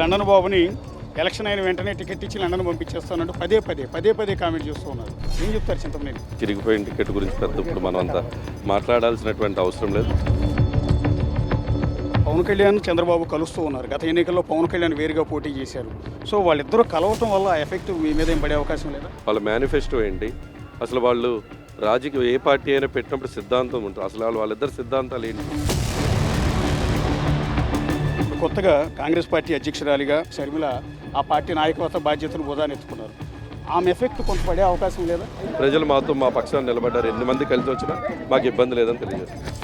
London బాబుని election అయిన వెంటనే టికెట్ ఇచ్చి లండన్ పంపించేస్తానంటూ పదే పదే కామెంట్ చేస్తూ ఉన్నారు. ఏం చెప్తారు చింతమనేని? చిరిగిపోయిన టికెట్ గురించి పెద్ద ఇప్పుడు మనం అంతా మాట్లాడాల్సినటువంటి అవసరం లేదు. పవన్ కళ్యాణ్ చంద్రబాబు కలుస్తూ ఉన్నారు. గత ఎన్నికల్లో పవన్ కళ్యాణ్ వేరుగా పోటీ చేశారు. సో వాళ్ళిద్దరూ కలవటం వల్ల ఎఫెక్ట్ మీ మీద ఏం పడే అవకాశం లేదా? వాళ్ళ మేనిఫెస్టో ఏంటి, అసలు వాళ్ళు రాజకీయ ఏ పార్టీ అయినా పెట్టినప్పుడు సిద్ధాంతం ఉంటుంది. అసలు వాళ్ళిద్దరు సిద్ధాంతాలు ఏంటి? కొత్తగా కాంగ్రెస్ పార్టీ అధ్యక్షురాలిగా షర్మిల ఆ పార్టీ నాయకత్వ బాధ్యతను బుధానెత్తుకున్నారు. ఆమె ఎఫెక్ట్ కొంత పడే అవకాశం లేదా? ప్రజలు మాతో మా పక్షాన్ని నిలబడ్డారు. ఎన్ని మంది కలిసి వచ్చినా మాకు ఇబ్బంది లేదని తెలియజేస్తారు.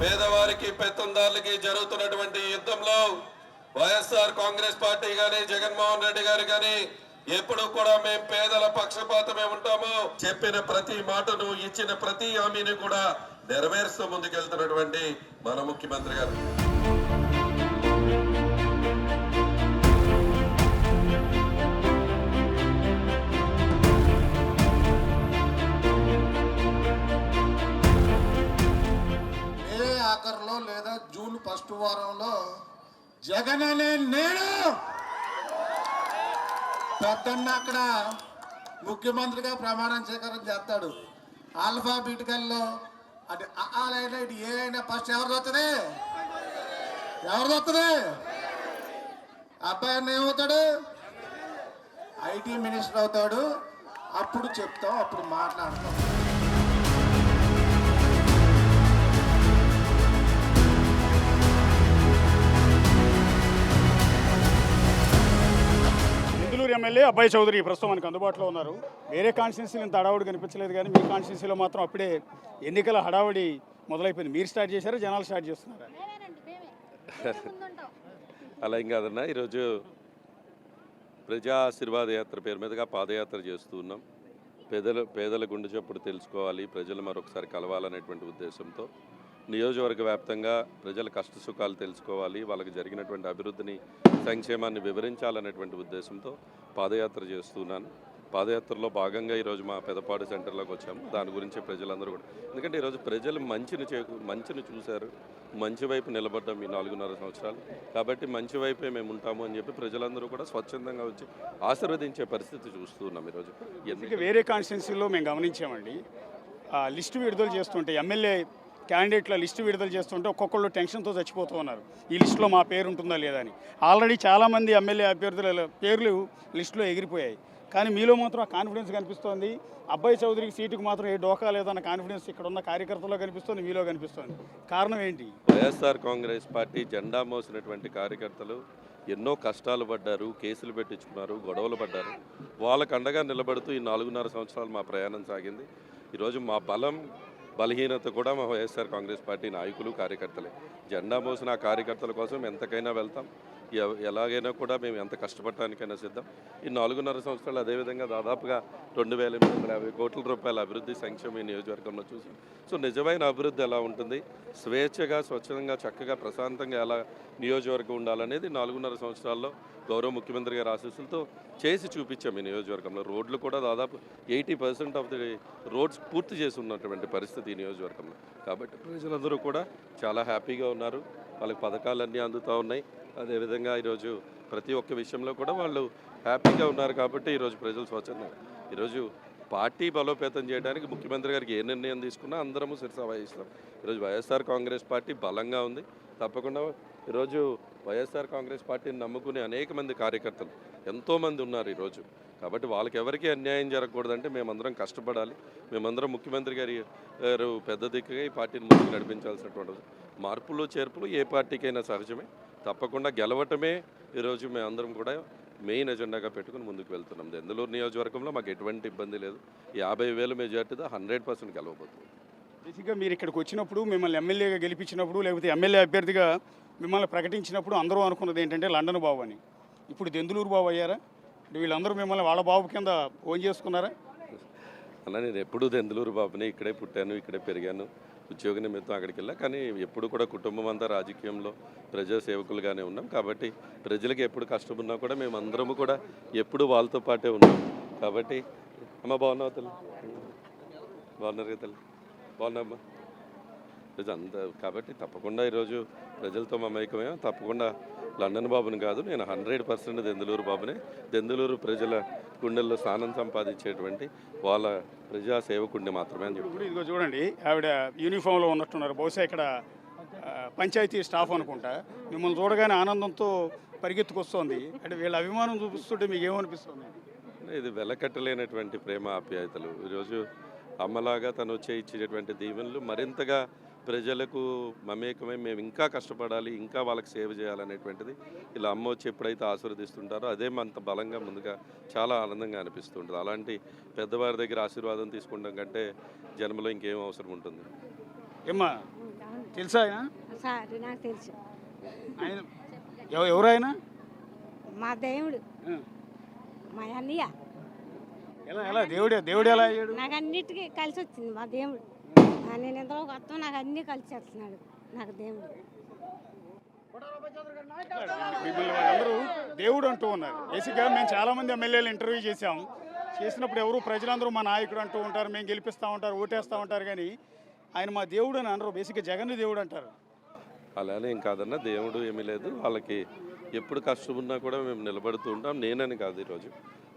పేదవారికి పెత్తందారులకి జరుగుతున్నటువంటి యుద్ధంలో వైఎస్ఆర్ కాంగ్రెస్ పార్టీ గాని జగన్మోహన్ రెడ్డి గారు గాని ఎప్పుడు కూడా మేము పేదల పక్షపాతమే ఉంటాము. చెప్పిన ప్రతి మాటను ఇచ్చిన ప్రతి హామీని కూడా నెరవేరుస్తూ ముందుకెళ్తున్నటువంటి మన ముఖ్యమంత్రి గారు. ఆఖరిలో లేదా జూన్ ఫస్ట్ వారంలో జగన్ అనే నేను పెద్దన్న అక్కడ ముఖ్యమంత్రిగా ప్రమాణం స్వీకారం చేస్తాడు. ఆల్ఫాబెటికల్లో అది ఆలైనా ఇటు ఏ అయినా ఫస్ట్ ఎవరిది వస్తుంది? అబ్బాయి అన్న ఏమవుతాడు? ఐటీ మినిస్టర్ అవుతాడు. అప్పుడు చెప్తాం, అప్పుడు మాట్లాడతాం. ఎమ్మెల్యే అబ్బాయి చౌదరి ప్రస్తుతం మనకు అందుబాటులో ఉన్నారు. వేరే కాన్స్టిట్యున్సీలో ఇంత హడావుడి కనిపించలేదు, కానీ మీ కాన్స్టిట్యున్సీలో మాత్రం అప్పుడే ఎన్నికల హడావుడి మొదలైపోయింది. మీరు స్టార్ట్ చేశారా, జనాలు స్టార్ట్ చేస్తున్నారా? అలా ఏం కాదన్నా, ఈరోజు ప్రజా ఆశీర్వాద యాత్ర పేరు మీదుగా పాదయాత్ర చేస్తూ ఉన్నాం. పేదల గుండె చప్పుడు తెలుసుకోవాలి, ప్రజలు మరొకసారి కలవాలనేటువంటి ఉద్దేశంతో నియోజకవర్గ వ్యాప్తంగా ప్రజల కష్ట సుఖాలు తెలుసుకోవాలి, వాళ్ళకి జరిగినటువంటి అభివృద్ధిని సంక్షేమాన్ని వివరించాలనేటువంటి ఉద్దేశంతో పాదయాత్ర చేస్తున్నాను. పాదయాత్రలో భాగంగా ఈరోజు మా పెదపాడు సెంటర్లోకి వచ్చాము. దాని గురించి ప్రజలందరూ కూడా, ఎందుకంటే ఈరోజు ప్రజలు మంచిని చూశారు, మంచి వైపు నిలబడ్డాం ఈ 4.5 సంవత్సరాలు. కాబట్టి మంచి వైపే మేము ఉంటాము అని చెప్పి ప్రజలందరూ కూడా స్వచ్ఛందంగా వచ్చి ఆశీర్వదించే పరిస్థితి చూస్తున్నాం. ఈరోజు ఎందుకంటే వేరే కాన్స్టిట్యున్సీలో మేము గమనించామండి, లిస్టు విడుదల చేస్తుంటే ఎమ్మెల్యే క్యాండిడేట్ల లిస్టు విడుదల చేస్తుంటే ఒక్కొక్కళ్ళు టెన్షన్తో చచ్చిపోతూ ఉన్నారు, ఈ లిస్టులో మా పేరు ఉంటుందా లేదా అని. ఆల్రెడీ చాలామంది ఎమ్మెల్యే అభ్యర్థుల పేర్లు లిస్టులో ఎగిరిపోయాయి, కానీ మీలో మాత్రం ఆ కాన్ఫిడెన్స్ కనిపిస్తోంది. అబ్బాయి చౌదరికి సీటుకు మాత్రం ఏ డోకా లేదన్న కాన్ఫిడెన్స్ ఇక్కడ ఉన్న కార్యకర్తల్లో కనిపిస్తుంది, మీలో కనిపిస్తుంది. కారణం ఏంటి? వైఎస్ఆర్ కాంగ్రెస్ పార్టీ జెండా మోసినటువంటి కార్యకర్తలు ఎన్నో కష్టాలు పడ్డారు, కేసులు పెట్టించుకున్నారు, గొడవలు పడ్డారు. వాళ్ళకు అండగా నిలబడుతూ ఈ 4.5 సంవత్సరాలు మా ప్రయాణం సాగింది. ఈరోజు మా బలహీనత కూడా మా వైఎస్ఆర్ కాంగ్రెస్ పార్టీ నాయకులు, కార్యకర్తలే. జెండా మోసిన ఆ కార్యకర్తల కోసం ఎంతకైనా వెళ్తాం, ఎలాగైనా కూడా మేము ఎంత కష్టపడటానికైనా సిద్ధం. ఈ 4.5 సంవత్సరాలు అదేవిధంగా దాదాపుగా 2,850 కోట్ల రూపాయల అభివృద్ధి సంక్షేమం ఈ నియోజకవర్గంలో చూసాం. సో నిజమైన అభివృద్ధి ఎలా ఉంటుంది, స్వేచ్ఛగా, స్వచ్ఛంగా, చక్కగా, ప్రశాంతంగా ఎలా నియోజకవర్గం ఉండాలనేది 4.5 సంవత్సరాల్లో గౌరవ ముఖ్యమంత్రి గారి ఆశీస్సులతో చేసి చూపించాం. ఈ నియోజకవర్గంలో రోడ్లు కూడా దాదాపు 80% ఆఫ్ ది రోడ్స్ పూర్తి చేసి ఉన్నటువంటి పరిస్థితి ఈ నియోజకవర్గంలో. కాబట్టి ప్రజలందరూ కూడా చాలా హ్యాపీగా ఉన్నారు, వాళ్ళకి పథకాలన్నీ అందుతూ ఉన్నాయి. అదేవిధంగా ఈరోజు ప్రతి ఒక్క విషయంలో కూడా వాళ్ళు హ్యాపీగా ఉన్నారు. కాబట్టి ఈరోజు ప్రజలు స్వచ్ఛందంగా ఈరోజు పార్టీ బలోపేతం చేయడానికి ముఖ్యమంత్రి గారికి ఏ నిర్ణయం తీసుకున్నా అందరము శిరస వహిస్తాం. ఈరోజు వైఎస్ఆర్ కాంగ్రెస్ పార్టీ బలంగా ఉంది. తప్పకుండా ఈరోజు వైఎస్ఆర్ కాంగ్రెస్ పార్టీని నమ్ముకునే అనేక మంది కార్యకర్తలు ఎంతోమంది ఉన్నారు ఈరోజు. కాబట్టి వాళ్ళకి ఎవరికి అన్యాయం జరగకూడదంటే మేమందరం కష్టపడాలి. మేమందరం ముఖ్యమంత్రి గారు పెద్ద దిక్కుగా ఈ పార్టీని ముందుకు నడిపించాల్సినటువంటి మార్పులు చేర్పులు ఏ పార్టీకైనా సహజమే. తప్పకుండా గెలవటమే ఈరోజు మేమందరం కూడా మెయిన్ ఎజెండాగా పెట్టుకుని ముందుకు వెళ్తున్నాం. దెందులూరు నియోజకవర్గంలో మాకు ఎటువంటి ఇబ్బంది లేదు. 50,000 మెజార్టీతో 100% గెలవబోతుంది. బేసిక్గా మీరు ఇక్కడికి వచ్చినప్పుడు, మిమ్మల్ని ఎమ్మెల్యేగా గెలిపించినప్పుడు, లేకపోతే ఎమ్మెల్యే అభ్యర్థిగా మిమ్మల్ని ప్రకటించినప్పుడు అందరూ అనుకున్నది ఏంటంటే లండన్ బాబు అని. ఇప్పుడు దెందులూరు బాబు అయ్యారా? వీళ్ళందరూ మిమ్మల్ని వాళ్ళ బాబు కింద ఓన్ చేసుకున్నారా? అలా నేను ఎప్పుడూ దెందులూరు బాబుని, ఇక్కడే పుట్టాను, ఇక్కడే పెరిగాను, ఉద్యోగ నిమిత్తం అక్కడికి వెళ్ళా. కానీ ఎప్పుడు కూడా కుటుంబం అంతా రాజకీయంలో ప్రజా సేవకులుగానే ఉన్నాం. కాబట్టి ప్రజలకు ఎప్పుడు కష్టం ఉన్నా కూడా మేము అందరము కూడా ఎప్పుడు వాళ్ళతో పాటే ఉన్నాం. కాబట్టి అమ్మ బాగున్నావు తల్లి? బాగున్నారు కదా తల్లి? బాగున్నామ్మా? ఈరోజు కాబట్టి తప్పకుండా ఈరోజు ప్రజలతో మమేకమే. తప్పకుండా లండన్ బాబుని కాదు, నేను 100% దెందులూరు బాబునే. దెందులూరు ప్రజల గుండెల్లో స్థానం సంపాదించేటువంటి వాళ్ళ ప్రజా సేవకుడిని మాత్రమే అని చెప్పి. ఇప్పుడు ఇదిగో చూడండి, ఆవిడ యూనిఫామ్లో ఉన్నట్టున్నారు. బహుశా ఇక్కడ పంచాయతీ స్టాఫ్ అనుకుంటా. మిమ్మల్ని చూడగానే ఆనందంతో పరిగెత్తుకొస్తోంది. అంటే వీళ్ళ అభిమానం చూపిస్తుంటే మీకు ఏమనిపిస్తుంది? ఇది వెలకట్టలేనటువంటి ప్రేమ ఆప్యాయతలు. ఈరోజు అమ్మలాగా తను వచ్చే ఇచ్చేటటువంటి దీవెనలు మరింతగా ప్రజలకు మమేకమై మేము ఇంకా కష్టపడాలి, ఇంకా వాళ్ళకి సేవ చేయాలనేటువంటిది ఇలా అమ్మ వచ్చి ఎప్పుడైతే ఆశీర్వదిస్తుంటారో అదే అంత బలంగా ముందుగా చాలా ఆనందంగా అనిపిస్తుంటుంది. అలాంటి పెద్దవారి దగ్గర ఆశీర్వాదం తీసుకుంటాం కంటే జన్మలో ఇంకేం అవసరం ఉంటుంది? ఏమ్మా తెలుసా ఆయన? సార్ నాకు తెలుసు. ఆయన ఎవరైనా? మా దేవుడు, మా అన్నయ్య. ఎలా దేవుడు ఎలా అయ్యాడు? నాకు అన్నిటికీ కలిసి వచ్చింది మా దేవుడు. నేను ఎంతలో వస్తాం, నాకు అన్నీ కలిసి వస్తున్నాడు నాకు దేవుడు. మిమ్మల్ని వాళ్ళందరూ దేవుడు అంటూ ఉన్నారు. బేసిక్గా మేము చాలామంది ఎమ్మెల్యేలు ఇంటర్వ్యూ చేసినప్పుడు ఎవరు ప్రజలందరూ మా నాయకుడు అంటూ ఉంటారు, మేము గెలిపిస్తూ ఉంటారు, ఓటేస్తూ ఉంటారు. కానీ ఆయన మా దేవుడు అని అనరు. బేసిక్గా జగన్ దేవుడు అంటారు. అలానే ఏం కాదన్నా, దేవుడు ఏమీ లేదు. వాళ్ళకి ఎప్పుడు కష్టం ఉన్నా కూడా మేము నిలబడుతూ ఉంటాం. నేనని కాదు, ఈరోజు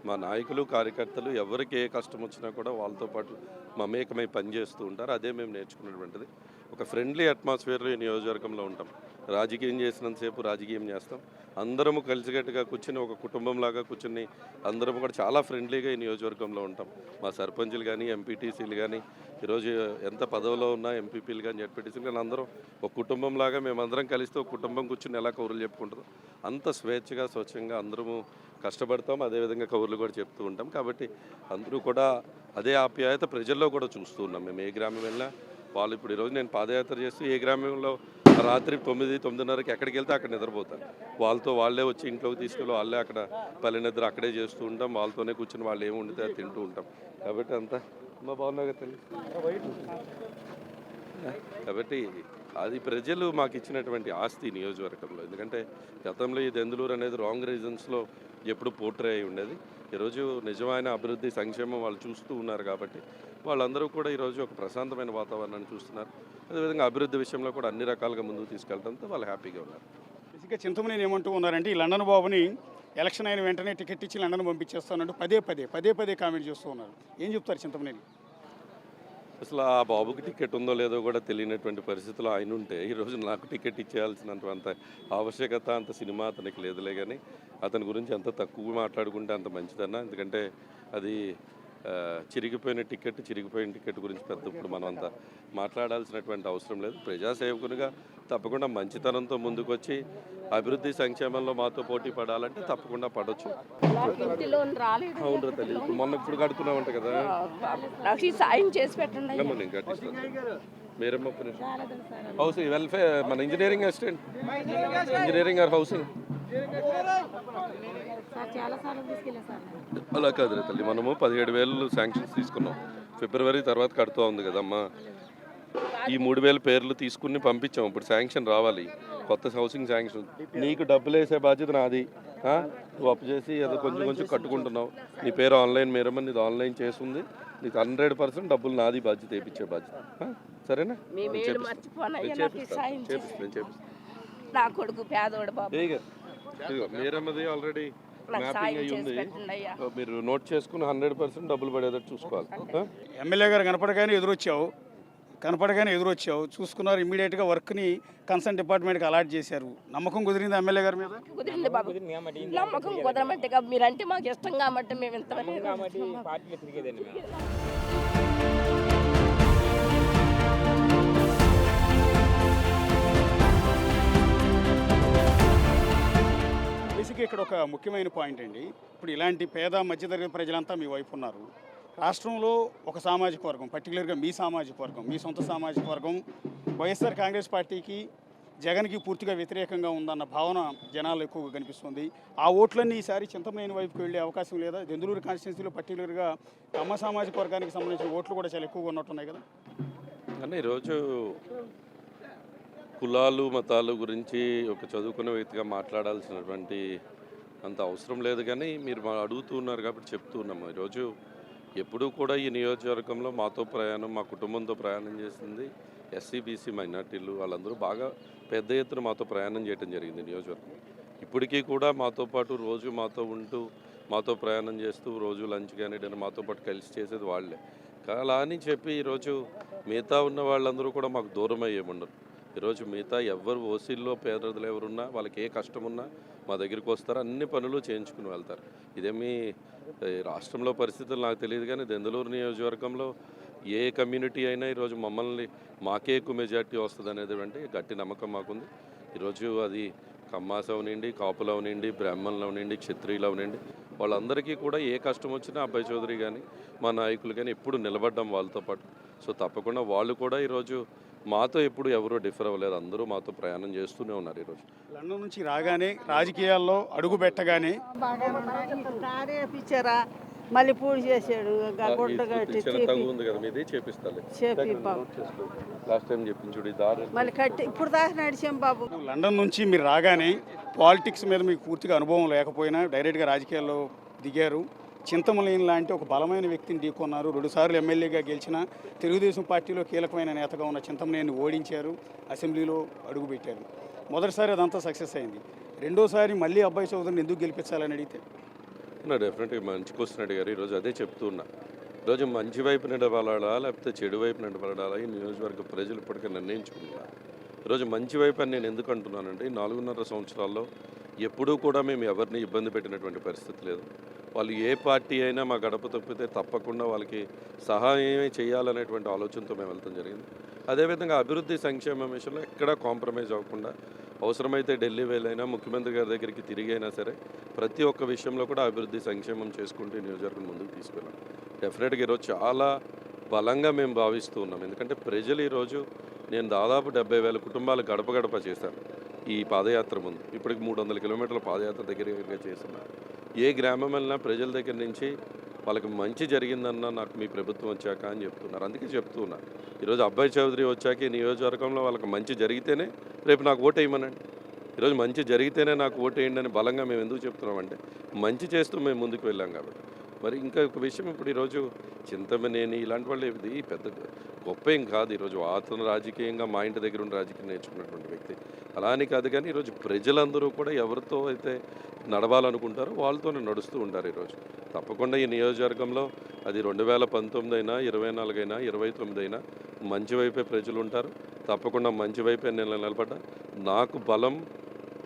మా నాయకులు కార్యకర్తలు ఎవరికి ఏ కష్టం వచ్చినా కూడా వాళ్ళతో పాటు మమేకమై పనిచేస్తూ ఉంటారు. అదే మేము నేర్చుకున్నటువంటిది. ఒక ఫ్రెండ్లీ అట్మాస్ఫియర్లో ఈ నియోజకవర్గంలో ఉంటాం. రాజకీయం చేసినంతసేపు రాజకీయం చేస్తాం. అందరము కలిసికట్టుగా కూర్చుని ఒక కుటుంబంలాగా కూర్చుని అందరము కూడా చాలా ఫ్రెండ్లీగా ఈ నియోజకవర్గంలో ఉంటాం. మా సర్పంచులు కానీ, ఎంపీటీసీలు కానీ, ఈరోజు ఎంత పదవిలో ఉన్న ఎంపీపీలు కానీ, జెడ్పీటీసీలు కానీ అందరం ఒక కుటుంబంలాగా మేమందరం కలిస్తే ఒక కుటుంబం కూర్చుని ఎలా కబుర్లు చెప్పుకుంటారు అంత స్వేచ్ఛగా స్వచ్ఛంగా అందరము కష్టపడతాం. అదేవిధంగా కబుర్లు కూడా చెప్తూ ఉంటాం. కాబట్టి అందరూ కూడా అదే ఆప్యాయత ప్రజల్లో కూడా చూస్తూ ఉన్నాం. మేము ఏ గ్రామం వెళ్ళినా వాళ్ళు ఇప్పుడు ఈరోజు నేను పాదయాత్ర చేస్తూ ఏ గ్రామంలో రాత్రి 9-9:30కి ఎక్కడికి వెళ్తే అక్కడ నిద్రపోతారు. వాళ్ళే వచ్చి ఇంట్లోకి తీసుకెళ్ళి వాళ్ళే అక్కడ పల్లె నిద్ర అక్కడే చేస్తూ ఉంటాం. వాళ్ళతోనే కూర్చొని వాళ్ళు ఏమి వండితే అది తింటూ ఉంటాం. కాబట్టి అంతా మా బాగున్నా కదా తల్లి? కాబట్టి అది ప్రజలు మాకు ఇచ్చినటువంటి ఆస్తి నియోజకవర్గంలో. ఎందుకంటే గతంలో ఈ దెందులూరు అనేది రాంగ్ రీజన్స్లో ఎప్పుడు పోర్ట్రే అయి ఉండేది. ఈరోజు నిజమైన అభివృద్ధి సంక్షేమం వాళ్ళు చూస్తూ ఉన్నారు. కాబట్టి వాళ్ళందరూ కూడా ఈరోజు ఒక ప్రశాంతమైన వాతావరణాన్ని చూస్తున్నారు. అదేవిధంగా అభివృద్ధి విషయంలో కూడా అన్ని రకాలుగా ముందుకు తీసుకెళ్ళడంతో వాళ్ళు హ్యాపీగా ఉన్నారు. బేసిక్గా చింతమనేని ఏమంటూ ఉన్నారంటే, ఈ లండన్ బాబుని ఎలక్షన్ అయిన వెంటనే టికెట్ ఇచ్చి లండన్ పంపించేస్తానంటూ పదే కామెంట్ చేస్తూ ఉన్నారు. ఏం చెప్తారు చింతమనేని? అసలు ఆ బాబుకి టికెట్ ఉందో లేదో కూడా తెలియనటువంటి పరిస్థితుల్లో ఆయన ఉంటే ఈరోజు నాకు టికెట్ ఇచ్చేయాల్సినంత ఆవశ్యకత అంత సినిమా అతనికి లేదులే. కానీ అతని గురించి ఎంత తక్కువ మాట్లాడుకుంటే అంత మంచిదన్నా. ఎందుకంటే అది చిరిగిపోయిన టికెట్ గురించి పెద్ద ఇప్పుడు మనం అంత మాట్లాడాల్సినటువంటి అవసరం లేదు. ప్రజాసేవకునిగా తప్పకుండా మంచితనంతో ముందుకొచ్చి అభివృద్ధి సంక్షేమంలో మాతో పోటీ పడాలంటే తప్పకుండా పడవచ్చు. అవును తల్లి, ఇప్పుడు కడుతున్నామంట కదా, సాయం చేసి పెట్టండి. నేను కట్టిస్తాను. మీరమ్మ హౌసింగ్ వెల్ఫేర్, మన engineering assistant, engineering or housing. అలా కాదు తల్లి, మనము 17,000 శాంక్షన్స్ తీసుకున్నాం. ఫిబ్రవరి తర్వాత కడుతూ ఉంది కదమ్మా. ఈ 3,000 పేర్లు తీసుకుని పంపించాం. ఇప్పుడు శాంక్షన్ రావాలి, కొత్త హౌసింగ్ శాంక్షన్. నీకు డబ్బులు వేసే బాధ్యత నాది. నువ్వు అప్పు చేసి ఏదో కొంచెం కట్టుకుంటున్నావు. నీ పేరు ఆన్లైన్ మీరమ్మని, నీది ఆన్లైన్ చేస్తుంది. నీకు 100% డబ్బులు నాది బాధ్యత, వేయించే బాధ్యత. సరేనా? చేపిస్తాను. నా కొడుకు పేదోడు బాబు. మీరమ్మది ఆల్రెడీ మ్యాపింగ్ అయ్యి ఉంది. మీరు నోట్ చేసుకుని 100% డబ్బులు పడేటట్టు చూసుకోవాలి. ఎమ్మెల్యే గారు కనపడగానే ఎదురొచ్చావు చూసుకున్నారు. ఇమ్మీడియట్గా వర్క్ని కన్సర్న్ డిపార్ట్మెంట్కి అలాట్ చేశారు. నమ్మకం కుదిరింది ఎమ్మెల్యే గారి మీద? కుదిరింది బాబు. నమ్మకం కుదరమంటే మీరంటే మాకు ఇష్టం కాబట్టి మేము ఇంత బేసిక్గా ఇక్కడ ఒక ముఖ్యమైన పాయింట్ అండి. ఇప్పుడు ఇలాంటి పేద మధ్యతరగతి ప్రజలంతా మీ వైపు ఉన్నారు. రాష్ట్రంలో ఒక సామాజిక వర్గం, పర్టికులర్గా మీ సామాజిక వర్గం, మీ సొంత సామాజిక వర్గం వైఎస్ఆర్ కాంగ్రెస్ పార్టీకి జగన్కి పూర్తిగా వ్యతిరేకంగా ఉందన్న భావన జనాలు ఎక్కువగా కనిపిస్తుంది. ఆ ఓట్లన్నీ ఈసారి చింతమనేని వైపుకి వెళ్ళే అవకాశం లేదా? దెందులూరు కాన్స్టిట్యున్సీలో పర్టికులర్గా కమ్మ సామాజిక వర్గానికి సంబంధించిన ఓట్లు కూడా చాలా ఎక్కువగా ఉన్నట్టున్నాయి కదా. కానీ ఈరోజు కులాలు మతాలు గురించి ఒక చదువుకున్న వ్యక్తిగా మాట్లాడాల్సినటువంటి అంత అవసరం లేదు, కానీ మీరు అడుగుతూ ఉన్నారు కాబట్టి చెప్తూ ఉన్నాము. ఈరోజు ఎప్పుడూ కూడా ఈ నియోజకవర్గంలో మాతో ప్రయాణం, మా కుటుంబంతో ప్రయాణం చేసింది ఎస్సీ బీసీ మైనార్టీలు. వాళ్ళందరూ బాగా పెద్ద ఎత్తున మాతో ప్రయాణం చేయడం జరిగింది నియోజకవర్గం. ఇప్పటికీ కూడా మాతో పాటు రోజు మాతో ఉంటూ మాతో ప్రయాణం చేస్తూ రోజు లంచ్ కానీ డిన్నర్ మాతో పాటు కలిసి చేసేది వాళ్ళే. అలా అని చెప్పి ఈరోజు మిగతా ఉన్న వాళ్ళందరూ కూడా మాకు దూరం అయ్యేముండరు. ఈరోజు మిగతా ఎవరు ఓసీల్లో పేదలు ఎవరున్నా వాళ్ళకి ఏ కష్టం ఉన్నా మా దగ్గరికి వస్తారు, అన్ని పనులు చేయించుకుని వెళ్తారు. ఇదేమీ రాష్ట్రంలో పరిస్థితులు నాకు తెలియదు, కానీ దెందులూరు నియోజకవర్గంలో ఏ కమ్యూనిటీ అయినా ఈరోజు మమ్మల్ని మాకే ఎక్కువ మెజార్టీ వస్తుంది అనేది అంటే గట్టి నమ్మకం మాకుంది. ఈరోజు అది కమ్మాస్ అవనండి, కాపులు అవనండి, బ్రాహ్మణులు అవనండి, క్షత్రియులు అవనండి, వాళ్ళందరికీ కూడా ఏ కష్టం వచ్చినా అబ్బాయి చౌదరి కానీ మా నాయకులు కానీ ఎప్పుడు నిలబడ్డాం వాళ్ళతో పాటు. సో తప్పకుండా వాళ్ళు కూడా ఈరోజు మాతో ఎప్పుడు ఎవరూ డిఫర్ అవ్వలేదు, అందరూ మాతో ప్రయాణం చేస్తూనే ఉన్నారు. ఈరోజు లండన్ నుంచి రాగానే రాజకీయాల్లో అడుగు పెట్టగానే పిచ్చారా మళ్ళీ పూడి చేసాడు, గుడ్డ కట్టి తగు ఉంది కదా మీది చేపిస్తాలే. లాస్ట్ టైం చెప్పించుడు దారి మళ్ళీ కట్టి ఇప్పుడు దాకా నడిచాం బాబు. లండన్ నుంచి మీరు రాగానే పాలిటిక్స్ మీద మీకు పూర్తిగా అనుభవం లేకపోయినా డైరెక్ట్గా రాజకీయాల్లో దిగారు. చింతమనేని లాంటి ఒక బలమైన వ్యక్తిని ఢీకొన్నారు. 2 సార్లు ఎమ్మెల్యేగా గెలిచిన తెలుగుదేశం పార్టీలో కీలకమైన నేతగా ఉన్న చింతమనేని ఓడించారు, అసెంబ్లీలో అడుగుపెట్టారు. మొదటిసారి అదంతా సక్సెస్ అయింది. రెండోసారి మళ్ళీ అబ్బాయి చౌదరిని ఎందుకు గెలిపించాలని అడిగితే డెఫినెట్గా మంచి క్వశ్చన్ అడిగారు. ఈరోజు అదే చెప్తూ ఉన్నా. ఈరోజు మంచి వైపు నిలబడాలా లేకపోతే చెడు వైపు నిలబడాలా ఈ నియోజకవర్గ ప్రజలు ఇప్పటికే నిర్ణయించుకుంటున్నారు. ఈరోజు మంచి వైపు అని నేను ఎందుకు అంటున్నానంటే 4.5 సంవత్సరాల్లో ఎప్పుడూ కూడా మేము ఎవరిని ఇబ్బంది పెట్టినటువంటి పరిస్థితి లేదు. వాళ్ళు ఏ పార్టీ అయినా మా గడప తప్పితే తప్పకుండా వాళ్ళకి సహాయమే చేయాలనేటువంటి ఆలోచనతో మేము వెళ్తాం జరిగింది. అదేవిధంగా అభివృద్ధి సంక్షేమ విషయంలో ఎక్కడా కాంప్రమైజ్ అవ్వకుండా అవసరమైతే ఢిల్లీ వెళ్ళైనా ముఖ్యమంత్రి గారి దగ్గరికి తిరిగైనా సరే ప్రతి ఒక్క విషయంలో కూడా అభివృద్ధి సంక్షేమం చేసుకుంటూ నియోజకవర్గం ముందుకు తీసుకెళ్ళాం. డెఫినెట్గా ఈరోజు చాలా బలంగా మేము భావిస్తూ ఉన్నాం. ఎందుకంటే ప్రజలు ఈరోజు నేను దాదాపు 70,000 కుటుంబాలు గడప గడప చేశాను ఈ పాదయాత్ర ముందు. ఇప్పటికి 300 కిలోమీటర్ల పాదయాత్ర దగ్గరగా చేస్తున్నాను. ఏ గ్రామం వెళ్ళినా ప్రజల దగ్గర నుంచి వాళ్ళకి మంచి జరిగిందన్న నాకు మీ ప్రభుత్వం వచ్చాక అని చెప్తున్నారు. అందుకే చెప్తూ ఉన్నారు. ఈరోజు అబ్బాయి చౌదరి వచ్చాక ఈ నియోజకవర్గంలో వాళ్ళకి మంచి జరిగితేనే రేపు నాకు ఓటు వేయమనండి. ఈరోజు మంచి జరిగితేనే నాకు ఓటు వేయండి అని బలంగా మేము ఎందుకు చెప్తున్నామంటే మంచి చేస్తూ మేము ముందుకు వెళ్ళాం కాబట్టి. మరి ఇంకా ఒక విషయం, ఇప్పుడు ఈరోజు చింతమనేని ఇలాంటి వాళ్ళు ఇది పెద్ద గొప్ప ఏం కాదు. ఈరోజు అతను రాజకీయంగా మా ఇంటి దగ్గర ఉండి రాజకీయం నేర్చుకున్నటువంటి వ్యక్తి అలా అని కాదు, కానీ ఈరోజు ప్రజలందరూ కూడా ఎవరితో అయితే నడవాలనుకుంటారో వాళ్ళతోనే నడుస్తూ ఉంటారు. ఈరోజు తప్పకుండా ఈ నియోజకవర్గంలో అది 2019 అయినా 24 అయినా 29 అయినా మంచి వైపే ప్రజలు ఉంటారు. తప్పకుండా మంచి వైపే నేను నిలబడ్డా. నాకు బలం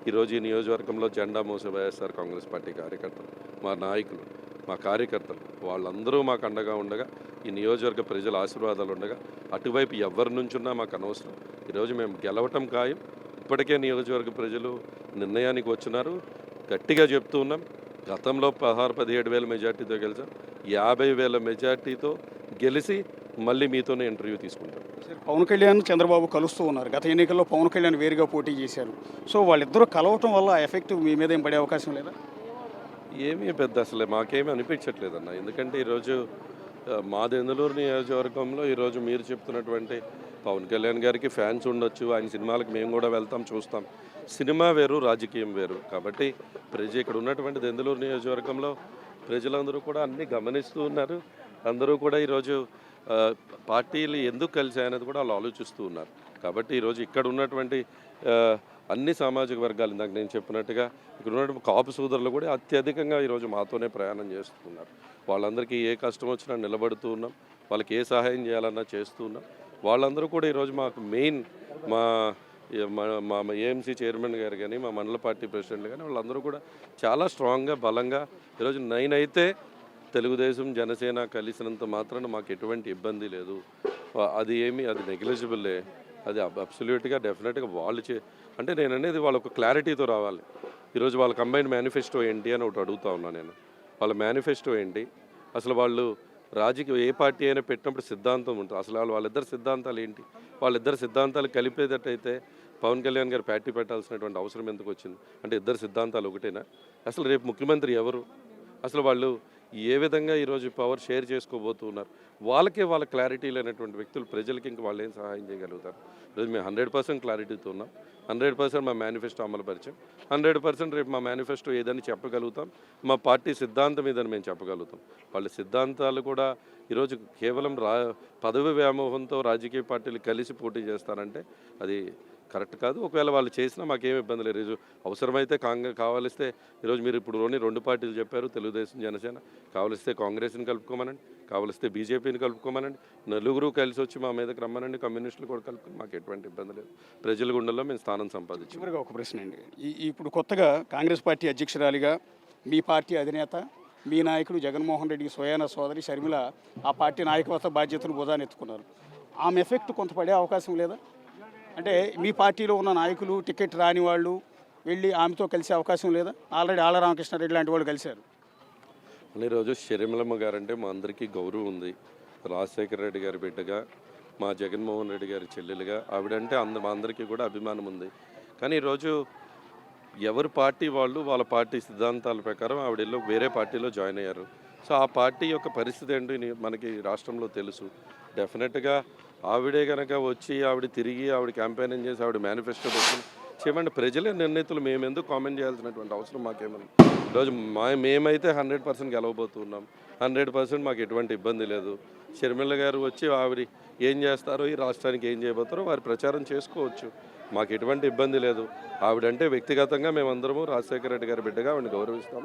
ఈరోజు ఈ నియోజకవర్గంలో జెండా మోసే వైఎస్ఆర్ కాంగ్రెస్ పార్టీ కార్యకర్తలు, మా నాయకులు, మా కార్యకర్తలు వాళ్ళందరూ మాకు అండగా ఉండగా, ఈ నియోజకవర్గ ప్రజల ఆశీర్వాదాలు ఉండగా అటువైపు ఎవరి నుంచున్నా మాకు అనవసరం. ఈరోజు మేము గెలవటం ఖాయం. ఇప్పటికే నియోజకవర్గ ప్రజలు నిర్ణయానికి వచ్చినారు. గట్టిగా చెప్తూ ఉన్నాం. గతంలో 16-17 వేల మెజార్టీతో గెలిచాం. 50,000 మెజార్టీతో గెలిచి మళ్ళీ మీతోనే ఇంటర్వ్యూ తీసుకుంటాం. పవన్ కళ్యాణ్ చంద్రబాబు కలుస్తూ ఉన్నారు. గత ఎన్నికల్లో పవన్ కళ్యాణ్ వేరుగా పోటీ చేశారు. సో వాళ్ళిద్దరూ కలవటం వల్ల ఎఫెక్ట్ మీ మీద ఏం పడే అవకాశం లేదా? ఏమీ పెద్ద అసలే మాకేమీ అనిపించట్లేదన్న. ఎందుకంటే ఈరోజు మా దెందులూరు నియోజకవర్గంలో ఈరోజు మీరు చెప్తున్నటువంటి పవన్ కళ్యాణ్ గారికి ఫ్యాన్స్ ఉండొచ్చు, ఆయన సినిమాలకు మేము కూడా వెళ్తాం, చూస్తాం. సినిమా వేరు, రాజకీయం వేరు. కాబట్టి ఇక్కడ ఉన్నటువంటి దెందులూరు నియోజకవర్గంలో ప్రజలందరూ కూడా అన్నీ గమనిస్తూ ఉన్నారు. అందరూ కూడా ఈరోజు పార్టీలు ఎందుకు కలిసాయనేది కూడా వాళ్ళు ఆలోచిస్తూ ఉన్నారు. కాబట్టి ఈరోజు ఇక్కడ ఉన్నటువంటి అన్ని సామాజిక వర్గాలు, ఇందాక నేను చెప్పినట్టుగా ఇక్కడ ఉన్నటువంటి కాపు సోదరులు కూడా అత్యధికంగా ఈరోజు మాతోనే ప్రయాణం చేస్తున్నారు. వాళ్ళందరికీ ఏ కష్టం వచ్చినా నిలబడుతూ ఉన్నాం, వాళ్ళకి ఏ సహాయం చేయాలన్నా చేస్తూ ఉన్నాం. వాళ్ళందరూ కూడా ఈరోజు మాకు మెయిన్ మా ఏఎంసీ చైర్మన్ గారు కానీ మా మండల పార్టీ ప్రెసిడెంట్లు కానీ వాళ్ళందరూ కూడా చాలా స్ట్రాంగ్గా బలంగా ఈరోజు నేనైతే తెలుగుదేశం జనసేన కలిసినంత మాత్రాన మాకు ఎటువంటి ఇబ్బంది లేదు. అది నెగ్లిజిబుల్లే. అది అబ్సల్యూట్గా డెఫినెట్గా వాళ్ళు అంటే నేను అనేది వాళ్ళ ఒక క్లారిటీతో రావాలి. ఈరోజు వాళ్ళ కంబైన్డ్ మేనిఫెస్టో ఏంటి అని ఒకటి అడుగుతా ఉన్నా నేను. వాళ్ళ మేనిఫెస్టో ఏంటి, అసలు వాళ్ళు రాజకీయ ఏ పార్టీ అయినా పెట్టినప్పుడు సిద్ధాంతం ఉంటుంది. అసలు వాళ్ళిద్దరు సిద్ధాంతాలు ఏంటి, వాళ్ళిద్దరు సిద్ధాంతాలు కలిపేటట్టయితే పవన్ కళ్యాణ్ గారు పార్టీ పెట్టాల్సినటువంటి అవసరం ఎందుకు వచ్చింది? అంటే ఇద్దరు సిద్ధాంతాలు ఒకటేనా? అసలు రేపు ముఖ్యమంత్రి ఎవరు? అసలు వాళ్ళు ఏ విధంగా ఈరోజు పవర్ షేర్ చేసుకోబోతున్నారు? వాళ్ళ క్లారిటీ లేనటువంటి వ్యక్తులు ప్రజలకి ఇంక వాళ్ళు ఏం సహాయం చేయగలుగుతారు? ఈరోజు మేము 100% క్లారిటీతో ఉన్నాం. 100% మా మేనిఫెస్టో అమలు పరిచాం. 100% రేపు మా మేనిఫెస్టో ఏదని చెప్పగలుగుతాం. మా పార్టీ సిద్ధాంతం ఏదని మేము చెప్పగలుగుతాం. వాళ్ళ సిద్ధాంతాలు కూడా ఈరోజు కేవలం పదవి వ్యామోహంతో రాజకీయ పార్టీలు కలిసి పోటీ చేస్తారంటే అది కరెక్ట్ కాదు. ఒకవేళ వాళ్ళు చేసినా మాకేం ఇబ్బంది లేదు. ఈరోజు అవసరమైతే కావలిస్తే ఈరోజు మీరు ఇప్పుడు 2 పార్టీలు చెప్పారు, తెలుగుదేశం, జనసేన. కావలిస్తే కాంగ్రెస్ని కలుపుకోమనండి, కావలిస్తే బీజేపీని కలుపుకోమనండి, నలుగురు కలిసి వచ్చి మా మీదకి రమ్మనండి, కమ్యూనిస్టులు కూడా కలుపుకొని మాకు ఎటువంటి ఇబ్బంది లేదు. ప్రజల గుండెల్లో మేము స్థానం సంపాదించాం. చివరిగా ఒక ప్రశ్న అండి. ఇప్పుడు కొత్తగా కాంగ్రెస్ పార్టీ అధ్యక్షురాలిగా మీ పార్టీ అధినేత, మీ నాయకుడు జగన్మోహన్ రెడ్డి స్వయాన సోదరి షర్మిల ఆ పార్టీ నాయకత్వ బాధ్యతను భుజాన్ని ఎత్తుకున్నారు. ఆమె ఎఫెక్ట్ కొంత పడే అవకాశం లేదా? అంటే మీ పార్టీలో ఉన్న నాయకులు టికెట్ రాని వాళ్ళు వెళ్ళి ఆమెతో కలిసే అవకాశం లేదా? ఆల్రెడీ ఆళ్ళ రామకృష్ణారెడ్డి లాంటి వాళ్ళు కలిశారు. ఈరోజు షర్మిలమ్మ గారంటే మా అందరికీ గౌరవం ఉంది. రాజశేఖర రెడ్డి గారి బిడ్డగా, మా జగన్మోహన్ రెడ్డి గారి చెల్లెలుగా ఆవిడంటే మా అందరికీ కూడా అభిమానం ఉంది. కానీ ఈరోజు ఎవరి పార్టీ వాళ్ళ పార్టీ సిద్ధాంతాల ప్రకారం ఆవిడలో వేరే పార్టీలో జాయిన్ అయ్యారు. సో ఆ పార్టీ యొక్క పరిస్థితి ఏంటి మనకి రాష్ట్రంలో తెలుసు. డెఫినెట్గా ఆవిడే కనుక వచ్చి ఆవిడ తిరిగి ఆవిడ క్యాంపెయినింగ్ చేసి ఆవిడ మేనిఫెస్టో పెట్టుకుని చేయమంటే ప్రజలే నిర్ణయితులు, మేము ఎందుకు కామెంట్ చేయాల్సినటువంటి అవసరం మాకేమన్నా? ఈరోజు మేమైతే 100% గెలవబోతున్నాం. 100% మాకు ఎటువంటి ఇబ్బంది లేదు. షర్మిల గారు వచ్చి ఆవిడ ఏం చేస్తారో, ఈ రాష్ట్రానికి ఏం చేయబోతారో వారి ప్రచారం చేసుకోవచ్చు. మాకు ఎటువంటి ఇబ్బంది లేదు. ఆవిడంటే వ్యక్తిగతంగా మేమందరము రాజశేఖర రెడ్డి గారి బిడ్డగా ఆవిడని గౌరవిస్తాం,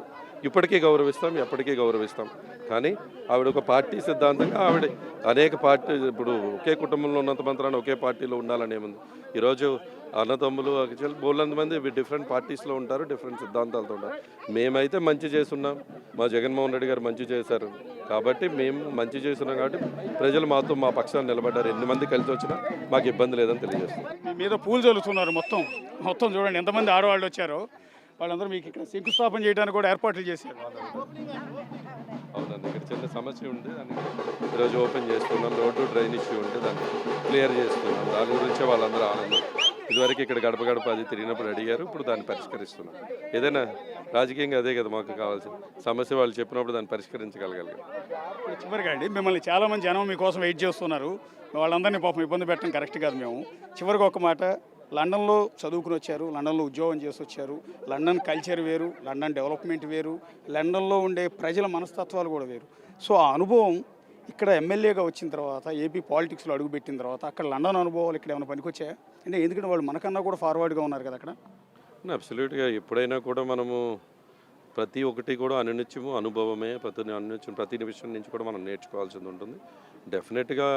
ఇప్పటికీ గౌరవిస్తాం, ఎప్పటికీ గౌరవిస్తాం. కానీ ఆవిడ ఒక పార్టీ సిద్ధాంతంగా ఆవిడ అనేక పార్టీ, ఇప్పుడు ఒకే కుటుంబంలో ఉన్నంత మాత్రాన ఒకే పార్టీలో ఉండాలని ఏముంది? ఈరోజు అన్నదమ్ములు బోల్లంత మంది డిఫరెంట్ పార్టీస్లో ఉంటారు, డిఫరెంట్ సిద్ధాంతాలతో ఉంటారు. మేమైతే మంచి చేస్తున్నాం, మా జగన్మోహన్ రెడ్డి గారు మంచి చేశారు కాబట్టి మేము మంచి చేస్తున్నాం కాబట్టి ప్రజలు మాతో మా పక్షాన్ని నిలబడ్డారు. 8 మంది కలిసి వచ్చినా మాకు ఇబ్బంది లేదని తెలియజేస్తున్నాం. మీ మీద పూలు చల్లుతున్నారు. మొత్తం చూడండి ఎంతమంది ఆడవాళ్ళు వచ్చారో. వాళ్ళందరూ మీకు ఇక్కడ శంకుస్థాపన చేయడానికి కూడా ఏర్పాట్లు చేశారు. అవునండి, ఇక్కడ చిన్న సమస్య ఉంది, దాన్ని ఈరోజు ఓపెన్ చేస్తున్నాం. రోడ్డు డ్రైన్ ఇష్యూ ఉంటే దాన్ని క్లియర్ చేస్తున్నాం. దాని గురించే వాళ్ళందరూ ఆనందం. ఇదివరకు ఇక్కడ గడప అది తిరిగినప్పుడు అడిగారు, ఇప్పుడు దాన్ని పరిష్కరిస్తున్నాం. ఏదైనా రాజకీయంగా అదే కదా మాకు కావాల్సింది, సమస్య వాళ్ళు చెప్పినప్పుడు దాన్ని పరిష్కరించగలగాలి. చివరిగా అండి, మిమ్మల్ని చాలామంది జనం మీకోసం వెయిట్ చేస్తున్నారు. వాళ్ళందరినీ పాపం ఇబ్బంది పెట్టడం కరెక్ట్ కాదు. మేము చివరిగా ఒక మాట, లండన్లో చదువుకుని వచ్చారు, లండన్లో ఉద్యోగం చేసి వచ్చారు. లండన్ కల్చర్ వేరు, లండన్ డెవలప్మెంట్ వేరు, లండన్లో ఉండే ప్రజల మనస్తత్వాలు కూడా వేరు. సో ఆ అనుభవం ఇక్కడ ఎమ్మెల్యేగా వచ్చిన తర్వాత, ఏపీ పాలిటిక్స్లో అడుగుపెట్టిన తర్వాత అక్కడ లండన్ అనుభవాలు ఇక్కడ ఏమైనా పనికొచ్చాయా? అంటే ఎందుకంటే వాళ్ళు మనకన్నా కూడా ఫార్వర్డ్గా ఉన్నారు కదా అక్కడ. అబ్సల్యూట్గా ఎప్పుడైనా కూడా మనము ప్రతి ఒక్కటి కూడా అనునిత్యము అనుభవమే. ప్రతి నిమిషం నుంచి కూడా మనం నేర్చుకోవాల్సింది ఉంటుంది. డెఫినెట్గా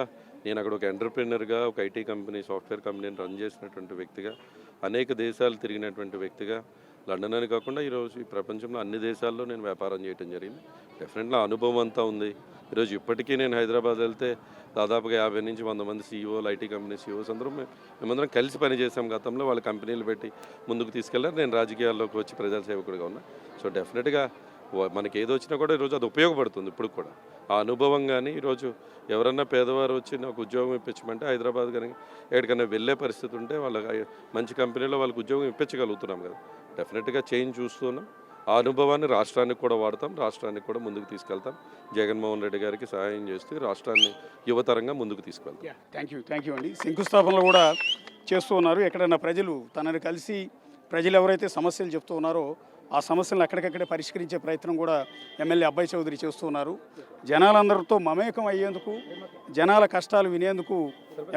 నేను అక్కడ ఒక ఎంటర్ప్రెన్యూర్గా, ఒక ఐటీ కంపెనీ, సాఫ్ట్వేర్ కంపెనీని రన్ చేసినటువంటి వ్యక్తిగా, అనేక దేశాలు తిరిగినటువంటి వ్యక్తిగా, లండన్ అని కాకుండా ఈరోజు ఈ ప్రపంచంలో అన్ని దేశాల్లో నేను వ్యాపారం చేయడం జరిగింది. డెఫినెట్గా అనుభవం అంతా ఉంది. ఈరోజు ఇప్పటికీ నేను హైదరాబాద్ వెళ్తే దాదాపుగా 50 నుంచి 100 మంది సీఈఓలు, ఐటీ కంపెనీ సీఈఓస్ అందరూ మేమందరం కలిసి పనిచేసాం. గతంలో వాళ్ళ కంపెనీలు పెట్టి ముందుకు తీసుకెళ్ళారు. నేను రాజకీయాల్లోకి వచ్చి ప్రజల సేవకుడిగా ఉన్నా. సో డెఫినెట్గా మనకి ఏది వచ్చినా కూడా ఈరోజు అది ఉపయోగపడుతుంది. ఇప్పుడు కూడా ఆ అనుభవం కానీ, ఈరోజు ఎవరన్నా పేదవారు వచ్చి నాకు ఉద్యోగం ఇప్పించమంటే హైదరాబాద్ కానీ ఎక్కడికైనా వెళ్ళే పరిస్థితి ఉంటే వాళ్ళ మంచి కంపెనీలో వాళ్ళకి ఉద్యోగం ఇప్పించగలుగుతున్నాం కదా. డెఫినెట్గా చేంజ్ చూస్తున్నాం. ఆ అనుభవాన్ని రాష్ట్రానికి కూడా వాడతాం, రాష్ట్రానికి కూడా ముందుకు తీసుకెళ్తాం. జగన్మోహన్ రెడ్డి గారికి సహాయం చేస్తూ రాష్ట్రాన్ని యువతరంగా ముందుకు తీసుకెళ్తాం. థ్యాంక్ యూ అండి. శంకుస్థాపనలు కూడా చేస్తూ ఉన్నారు. ఎక్కడైనా ప్రజలు తనని కలిసి ప్రజలు ఎవరైతే సమస్యలు చెప్తూ ఉన్నారో ఆ సమస్యలను అక్కడికక్కడే పరిష్కరించే ప్రయత్నం కూడా ఎమ్మెల్యే అబ్బాయి చౌదరి చేస్తూ ఉన్నారు. జనాలందరితో మమేకం అయ్యేందుకు, జనాల కష్టాలు వినేందుకు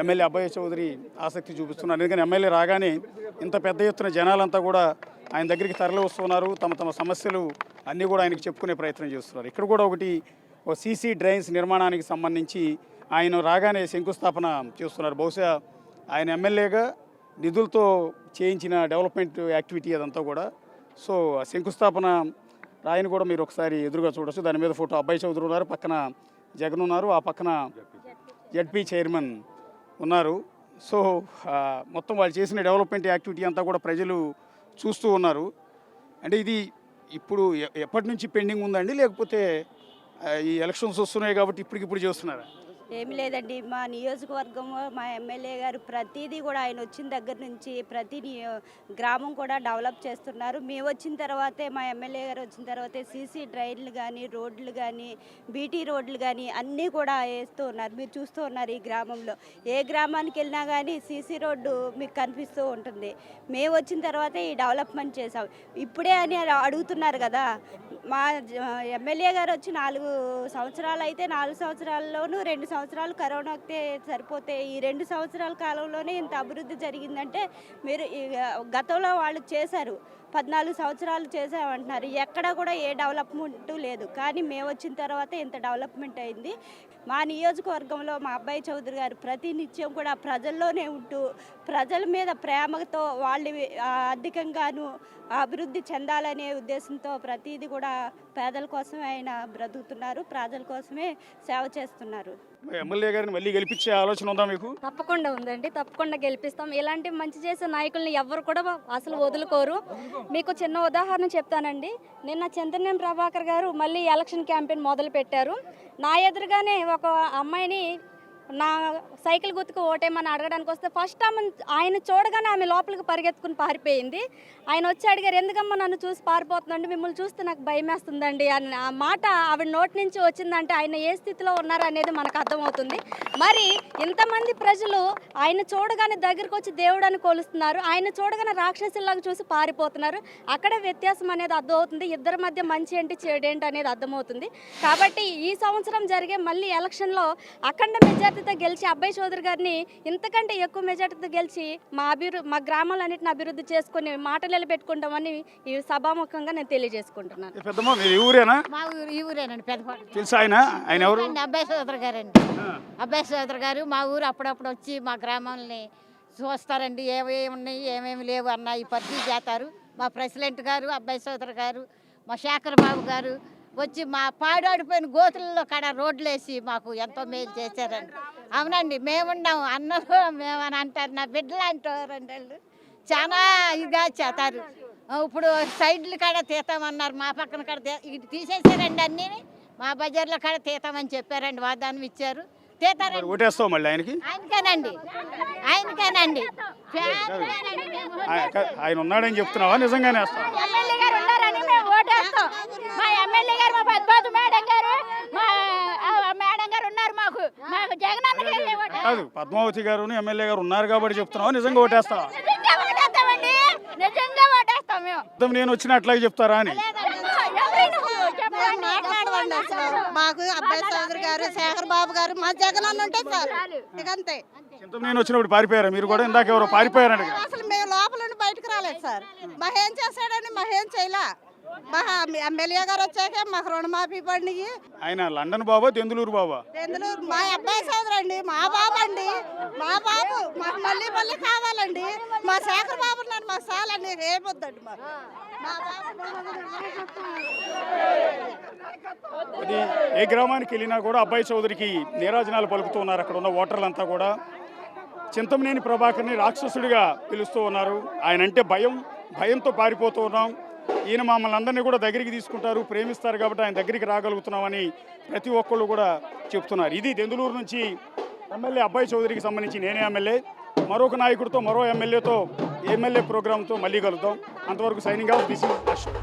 ఎమ్మెల్యే అబ్బాయి చౌదరి ఆసక్తి చూపిస్తున్నారు. ఎందుకని ఎమ్మెల్యే రాగానే ఇంత పెద్ద ఎత్తున జనాలంతా కూడా ఆయన దగ్గరికి తరలి వస్తున్నారు. తమ సమస్యలు అన్నీ కూడా ఆయనకు చెప్పుకునే ప్రయత్నం చేస్తున్నారు. ఇక్కడ కూడా ఒక సీసీ డ్రైన్స్ నిర్మాణానికి సంబంధించి ఆయన రాగానే శంకుస్థాపన చేస్తున్నారు. బహుశా ఆయన ఎమ్మెల్యేగా నిధులతో చేయించిన డెవలప్మెంట్ యాక్టివిటీ అదంతా కూడా. సో శంకుస్థాపన రాయిని కూడా మీరు ఒకసారి ఎదురుగా చూడొచ్చు. దాని మీద ఫోటో అబ్బాయి చౌదరి ఉన్నారు, పక్కన జగన్ ఉన్నారు, ఆ పక్కన జడ్పీ చైర్మన్ ఉన్నారు. సో మొత్తం వాళ్ళు చేసిన డెవలప్మెంట్ యాక్టివిటీ అంతా కూడా ప్రజలు చూస్తూ ఉన్నారు. అంటే ఇది ఇప్పుడు ఎప్పటి నుంచి పెండింగ్ ఉందండి, లేకపోతే ఈ ఎలక్షన్స్ వస్తున్నాయి కాబట్టి ఇప్పటికిప్పుడు చేస్తున్నారా? ఏమి లేదండి, మా నియోజకవర్గం మా ఎమ్మెల్యే గారు ప్రతిదీ కూడా ఆయన వచ్చిన దగ్గర నుంచి ప్రతి గ్రామం కూడా డెవలప్ చేస్తున్నారు. మేము వచ్చిన తర్వాతే, మా ఎమ్మెల్యే గారు వచ్చిన తర్వాతే సీసీ డ్రైన్లు కానీ, రోడ్లు కానీ, బీటీ రోడ్లు కానీ అన్నీ కూడా వేస్తూ ఉన్నారు. మీరు చూస్తూ ఉన్నారు ఈ గ్రామంలో. ఏ గ్రామానికి వెళ్ళినా కానీ సీసీ రోడ్డు మీకు కనిపిస్తూ ఉంటుంది. మేము వచ్చిన తర్వాతే ఈ డెవలప్మెంట్ చేసాం. ఇప్పుడే అని అడుగుతున్నారు కదా. మా ఎమ్మెల్యే గారు వచ్చి 4 సంవత్సరాలు అయితే 4 సంవత్సరాల్లోనూ 2 సంవత్సరాలు కరోనా వస్తే సరిపోతే, ఈ 2 సంవత్సరాల కాలంలోనే ఇంత అభివృద్ధి జరిగిందంటే మీరు గతంలో వాళ్ళు చేశారు. 14 సంవత్సరాలు చేసామంటున్నారు. ఎక్కడ కూడా ఏ డెవలప్మెంట్ లేదు. కానీ మేము వచ్చిన తర్వాత ఇంత డెవలప్మెంట్ అయింది. మా నియోజకవర్గంలో మా అబ్బాయి చౌదరి గారు ప్రతినిత్యం కూడా ప్రజల్లోనే ఉంటూ ప్రజల మీద ప్రేమతో వాళ్ళు అధికంగాను అభివృద్ధి చెందాలనే ఉద్దేశంతో ప్రతిదీ కూడా పేదల కోసమే ఆయన బ్రతుకుతున్నారు. ప్రజల కోసమే సేవ చేస్తున్నారు. ఎమ్మెల్యే గారిని మళ్ళీ గెలిపించే ఆలోచన ఉందా మీకు? తప్పకుండా ఉందండి, తప్పకుండా గెలిపిస్తాం. ఇలాంటి మంచి చేసే నాయకుల్ని ఎవరు కూడా అసలు వదులుకోరు. మీకు చిన్న ఉదాహరణ చెప్తానండి. నిన్న చంద్రనేని ప్రభాకర్ గారు మళ్ళీ ఎలక్షన్ క్యాంపెయిన్ మొదలు పెట్టారు. నా ఎదురుగానే ఒక అమ్మాయిని నా సైకిల్ గుర్తుకు ఓటేమని అడగడానికి వస్తే ఫస్ట్ ఆయన చూడగానే ఆమె లోపలికి పరిగెత్తుకుని పారిపోయింది. ఆయన వచ్చి అడిగారు, ఎందుకమ్మా నన్ను చూసి పారిపోతుందండి, మిమ్మల్ని చూస్తే నాకు భయం వేస్తుందండి అని. ఆ మాట ఆవిడ నోటి నుంచి వచ్చిందంటే ఆయన ఏ స్థితిలో ఉన్నారు అనేది మనకు అర్థమవుతుంది. మరి ఇంతమంది ప్రజలు ఆయన చూడగానే దగ్గరకు వచ్చి దేవుడు అని కొలుస్తున్నారు, ఆయన చూడగానే రాక్షసులాగా చూసి పారిపోతున్నారు. అక్కడే వ్యత్యాసం అనేది అర్థమవుతుంది. ఇద్దరి మధ్య మంచి ఏంటి చెడు ఏంటి అనేది అర్థమవుతుంది. కాబట్టి ఈ సంవత్సరం జరిగే మళ్ళీ ఎలక్షన్లో అఖండ మెజార్టీతో గెలిచి అబ్బాయి చౌదరి గారిని ఇంతకంటే ఎక్కువ మెజార్టీతో గెలిచి మా గ్రామాలన్నింటిని అభివృద్ధి చేసుకుని మాటలు పెట్టుకుంటామని ఈ సభాముఖంగా నేను తెలియజేసుకుంటున్నాను. పెద్దమ్మ మీరు ఈ ఊరేనా? మా ఊరు ఈ ఊరేనండి. పెద్దపాడు తెలుసా ఆయన? ఆయన ఎవరు? అబ్బాయి చౌదరి గారండి. అబ్బాయి చౌదరి గారు మా ఊరు అప్పుడప్పుడు వచ్చి మా గ్రామాలని చూస్తారండి. ఏమేమి ఉన్నాయి ఏమేమి లేవు అన్న ఈ పరిచయం చేస్తారు. మా ప్రెసిడెంట్ గారు అబ్బాయి చౌదరి గారు, మా శేఖర్ బాబు గారు వచ్చి మా పాడాడిపోయిన గోతులలో కాడ రోడ్లు వేసి మాకు ఎంతో మేలు చేశారండి. అవునండి, మేమున్నాం అన్నలు మేమని అంటారు. నా బిడ్డలు అంటారండి. వాళ్ళు చాలా ఇదిగా చేస్తారు. ఇప్పుడు సైడ్లు కాడ తీతామన్నారు. మా పక్కన కాడ ఇటు తీసేసారండి అన్నీ. మా బజార్లో కాడ తీతామని చెప్పారండి, వాగ్దానం ఇచ్చారు. తీతారండి. ఓటేస్తావు మళ్ళీ ఆయనకి? ఆయనకేనండి, ఆయనకేనండి. ఆయన ఉన్నాడని చెప్తున్నావా? నిజంగానే వేస్తావా? ఎమ్మెల్యే గారు ఉన్నారని మేము ఓటేస్తాం. మా ఎమ్మెల్యే గారు, మా పెద్దబాబు మేడం గారు, మా మేడం గారు ఉన్నారు. మాకు జగన్ అన్నకి కాదు, పద్మావతి గారు ఎమ్మెల్యే గారు ఉన్నారు కాబట్టి చెప్తున్నావా? నిజంగా ఓటేస్తావా? ఓటేస్తామండి, నిజంగా ఓటేస్తాం మేము. నేను వచ్చిన అట్లాగే చెప్తారా అని? మాట్లాడవండి అసలు. మాకు అబ్బాయి చౌదరి గారు, శేఖర్ బాబు గారు, మా జగన్ అన్న ఉంటే సార్ ఇకంతే. నేను వచ్చినప్పుడు పారిపోయారా మీరు కూడా? ఇందాక ఎవరో పారిపోయారని. అసలు మేము లోపల నుండి బయటకు రాలేదు సార్. మహేం చేశాడని మహేం చేయలే. మా ఎమ్మెల్యే గారు వచ్చాక మాకు రుణమాఫీ పండుగ. ఆయన లండన్ బాబా దెందులూరు బాబా? దెందులూరు. మా అబ్బాయి చౌదరి అండి, మా బాబు అండి. మా బాబు మాకు మళ్ళీ మళ్ళీ కావాలండి. మా శేఖర్ బాబు ఉన్నారు, మాకు చాలండి. ఏమొద్దండి మాకు. మా అది ఏ గ్రామానికి వెళ్ళినా కూడా అబ్బాయి చౌదరికి నీరాజనాలు పలుకుతూ ఉన్నారు అక్కడ ఉన్న ఓటర్లంతా కూడా. చింతమనేని ప్రభాకర్ని రాక్షసుడిగా పిలుస్తూ ఉన్నారు. ఆయన అంటే భయంతో పారిపోతూ ఉన్నాం. ఈయన మమ్మల్ని అందరినీ కూడా దగ్గరికి తీసుకుంటారు, ప్రేమిస్తారు కాబట్టి ఆయన దగ్గరికి రాగలుగుతున్నామని ప్రతి ఒక్కళ్ళు కూడా చెప్తున్నారు. ఇది దెందులూరు నుంచి ఎమ్మెల్యే అబ్బాయి చౌదరికి సంబంధించి నేనే ఎమ్మెల్యే. మరొక నాయకుడితో, మరో ఎమ్మెల్యేతో, ఎమ్మెల్యే ప్రోగ్రాంతో మళ్ళీ కలుద్దాం. అంతవరకు signing off. This is Ashok.